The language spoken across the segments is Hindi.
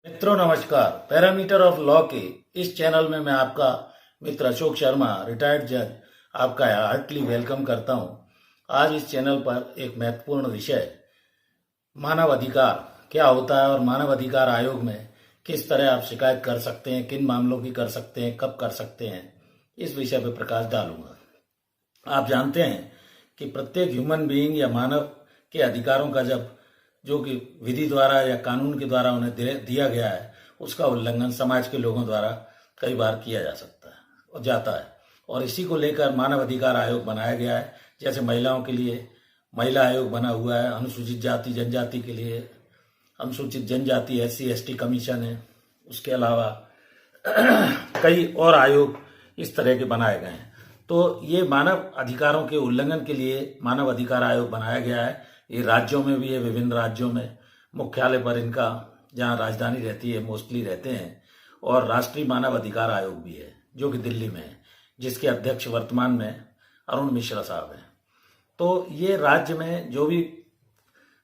मित्रों नमस्कार। पैरामीटर ऑफ लॉ के इस चैनल में मैं आपका मित्र अशोक शर्मा रिटायर्ड जज आपका हार्टली वेलकम करता हूं। आज इस चैनल पर एक महत्वपूर्ण विषय मानव अधिकार क्या होता है और मानव अधिकार आयोग में किस तरह आप शिकायत कर सकते हैं, किन मामलों की कर सकते हैं, कब कर सकते हैं, इस विषय पर प्रकाश डालूंगा। आप जानते हैं कि प्रत्येक ह्यूमन बीइंग या मानव के अधिकारों का जब जो कि विधि द्वारा या कानून के द्वारा उन्हें दिया गया है, उसका उल्लंघन समाज के लोगों द्वारा कई बार किया जा सकता है और जाता है। और इसी को लेकर मानव अधिकार आयोग बनाया गया है। जैसे महिलाओं के लिए महिला आयोग बना हुआ है, अनुसूचित जाति जनजाति के लिए अनुसूचित जनजाति SC/ST कमीशन है। उसके अलावा कई और आयोग इस तरह के बनाए गए हैं। तो ये मानव अधिकारों के उल्लंघन के लिए मानव अधिकार आयोग बनाया गया है। ये राज्यों में भी है, विभिन्न राज्यों में मुख्यालय पर इनका जहाँ राजधानी रहती है मोस्टली रहते हैं। और राष्ट्रीय मानव अधिकार आयोग भी है जो कि दिल्ली में है, जिसके अध्यक्ष वर्तमान में अरुण मिश्रा साहब हैं। तो ये राज्य में जो भी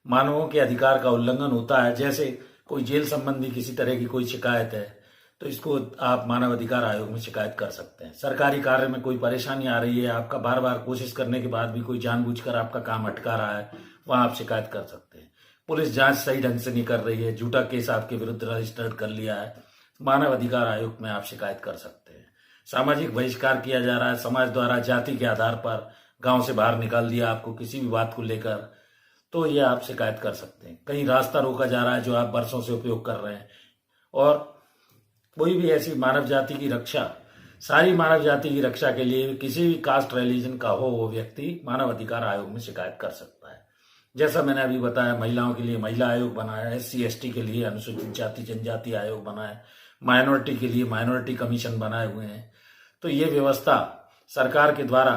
मानवों के अधिकार का उल्लंघन होता है, जैसे कोई जेल संबंधी किसी तरह की कोई शिकायत है, तो इसको आप मानव अधिकार आयोग में शिकायत कर सकते हैं। सरकारी कार्य में कोई परेशानी आ रही है, आपका बार बार कोशिश करने के बाद भी कोई जानबूझकर आपका काम अटका रहा है, वहां आप शिकायत कर सकते हैं। पुलिस जांच सही ढंग से नहीं कर रही है, झूठा केस आपके विरुद्ध रजिस्टर्ड कर लिया है, मानव अधिकार आयोग में आप शिकायत कर सकते हैं। सामाजिक बहिष्कार किया जा रहा है, समाज द्वारा जाति के आधार पर गांव से बाहर निकाल दिया आपको किसी भी बात को लेकर, तो ये आप शिकायत कर सकते हैं। कहीं रास्ता रोका जा रहा है जो आप वर्षों से उपयोग कर रहे हैं, और कोई भी ऐसी मानव जाति की रक्षा, सारी मानव जाति की रक्षा के लिए किसी भी कास्ट रिलीजन का हो वो व्यक्ति मानव अधिकार आयोग में शिकायत कर सकता है। जैसा मैंने अभी बताया, महिलाओं के लिए महिला आयोग बनाया, SC/ST के लिए अनुसूचित जाति जनजाति आयोग बनाया, माइनॉरिटी के लिए माइनॉरिटी कमीशन बनाए हुए हैं। तो ये व्यवस्था सरकार के द्वारा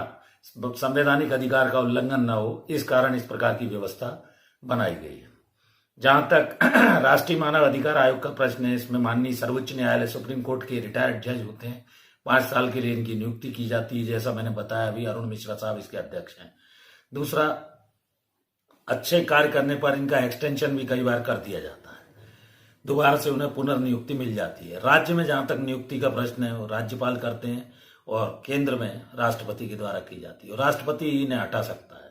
संवैधानिक अधिकार का उल्लंघन न हो, इस कारण इस प्रकार की व्यवस्था बनाई गई है। जहां तक राष्ट्रीय मानव अधिकार आयोग का प्रश्न है, इसमें माननीय सर्वोच्च न्यायालय सुप्रीम कोर्ट के रिटायर्ड जज होते हैं। 5 साल के लिए इनकी नियुक्ति की जाती है। जैसा मैंने बताया अभी, अरुण मिश्रा साहब इसके अध्यक्ष हैं। दूसरा, अच्छे कार्य करने पर इनका एक्सटेंशन भी कई बार कर दिया जाता है, दोबारा से उन्हें पुनर्नियुक्ति मिल जाती है। राज्य में जहां तक नियुक्ति का प्रश्न है वो राज्यपाल करते हैं, और केंद्र में राष्ट्रपति के द्वारा की जाती है, और राष्ट्रपति इन्हें हटा सकता है।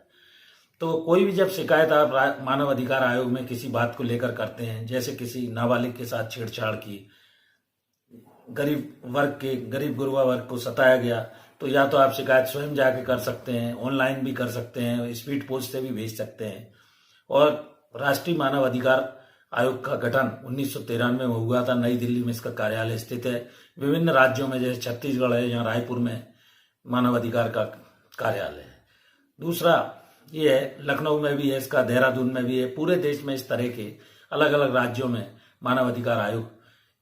तो कोई भी जब शिकायत आप मानव अधिकार आयोग में किसी बात को लेकर करते हैं, जैसे किसी नाबालिग के साथ छेड़छाड़ की, गरीब गुरबा वर्ग को सताया गया, तो या तो आप शिकायत स्वयं जाके कर सकते हैं, ऑनलाइन भी कर सकते हैं, स्पीड पोस्ट से भी भेज सकते हैं। और राष्ट्रीय मानव अधिकार आयोग का गठन 1993 में हुआ था, नई दिल्ली में इसका कार्यालय स्थित है। विभिन्न राज्यों में जैसे छत्तीसगढ़ है, यहाँ रायपुर में मानव अधिकार का कार्यालय है। दूसरा ये है, लखनऊ में भी है इसका, देहरादून में भी है। पूरे देश में इस तरह के अलग अलग राज्यों में मानव अधिकार आयोग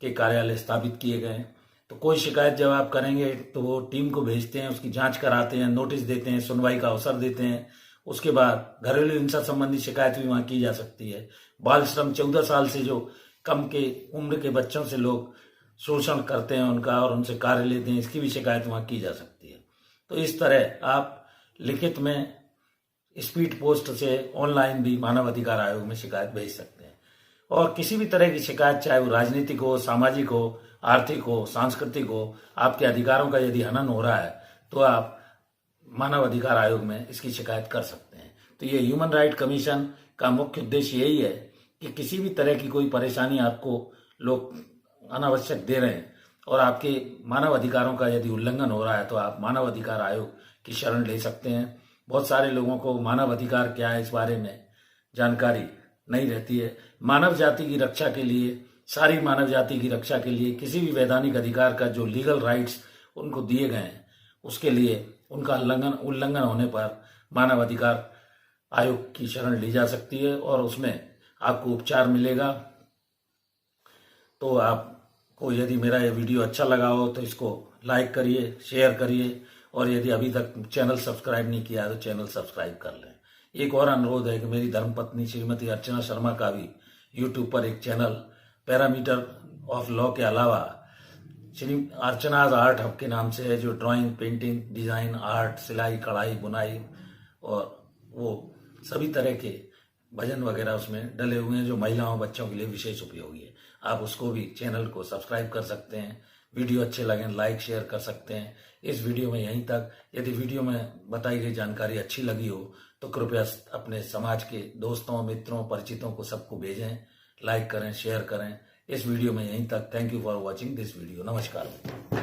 के कार्यालय स्थापित किए गए हैं। तो कोई शिकायत जब आप करेंगे तो वो टीम को भेजते हैं, उसकी जांच कराते हैं, नोटिस देते हैं, सुनवाई का अवसर देते हैं। उसके बाद घरेलू हिंसा संबंधी शिकायत भी वहां की जा सकती है। बाल श्रम, 14 साल से जो कम के उम्र के बच्चों से लोग शोषण करते हैं उनका और उनसे कार्य लेते हैं, इसकी भी शिकायत वहां की जा सकती है। तो इस तरह आप लिखित में, स्पीड पोस्ट से, ऑनलाइन भी मानव अधिकार आयोग में शिकायत भेज सकते हैं। और किसी भी तरह की शिकायत, चाहे वो राजनीतिक हो, सामाजिक हो, आर्थिक हो, सांस्कृतिक हो, आपके अधिकारों का यदि हनन हो रहा है तो आप मानव अधिकार आयोग में इसकी शिकायत कर सकते हैं। तो ये ह्यूमन राइट कमीशन का मुख्य उद्देश्य यही है कि किसी भी तरह की कोई परेशानी आपको लोग अनावश्यक दे रहे हैं और आपके मानव अधिकारों का यदि उल्लंघन हो रहा है, तो आप मानव अधिकार आयोग की शरण ले सकते हैं। बहुत सारे लोगों को मानव अधिकार क्या है इस बारे में जानकारी नहीं रहती है। मानव जाति की रक्षा के लिए, सारी मानव जाति की रक्षा के लिए किसी भी वैधानिक अधिकार का जो लीगल राइट्स उनको दिए गए हैं, उसके लिए उनका उल्लंघन होने पर मानव अधिकार आयोग की शरण ली जा सकती है और उसमें आपको उपचार मिलेगा। तो आपको यदि मेरा ये वीडियो अच्छा लगा हो तो इसको लाइक करिए, शेयर करिए, और यदि अभी तक चैनल सब्सक्राइब नहीं किया है तो चैनल सब्सक्राइब कर लें। एक और अनुरोध है कि मेरी धर्मपत्नी श्रीमती अर्चना शर्मा का भी यूट्यूब पर एक चैनल पैरामीटर ऑफ लॉ के अलावा श्री अर्चनाज आर्ट हब के नाम से है, जो ड्राइंग, पेंटिंग, डिजाइन, आर्ट, सिलाई, कढ़ाई, बुनाई और वो सभी तरह के भजन वगैरह उसमें डले हुए हैं, जो महिलाओं बच्चों के लिए विशेष उपयोगी है। आप उसको भी चैनल को सब्सक्राइब कर सकते हैं। वीडियो अच्छे लगे लाइक शेयर कर सकते हैं। इस वीडियो में यहीं तक। यदि वीडियो में बताई गई जानकारी अच्छी लगी हो तो कृपया अपने समाज के दोस्तों, मित्रों, परिचितों को सबको भेजें, लाइक करें, शेयर करें। इस वीडियो में यहीं तक। Thank you for watching this video. नमस्कार।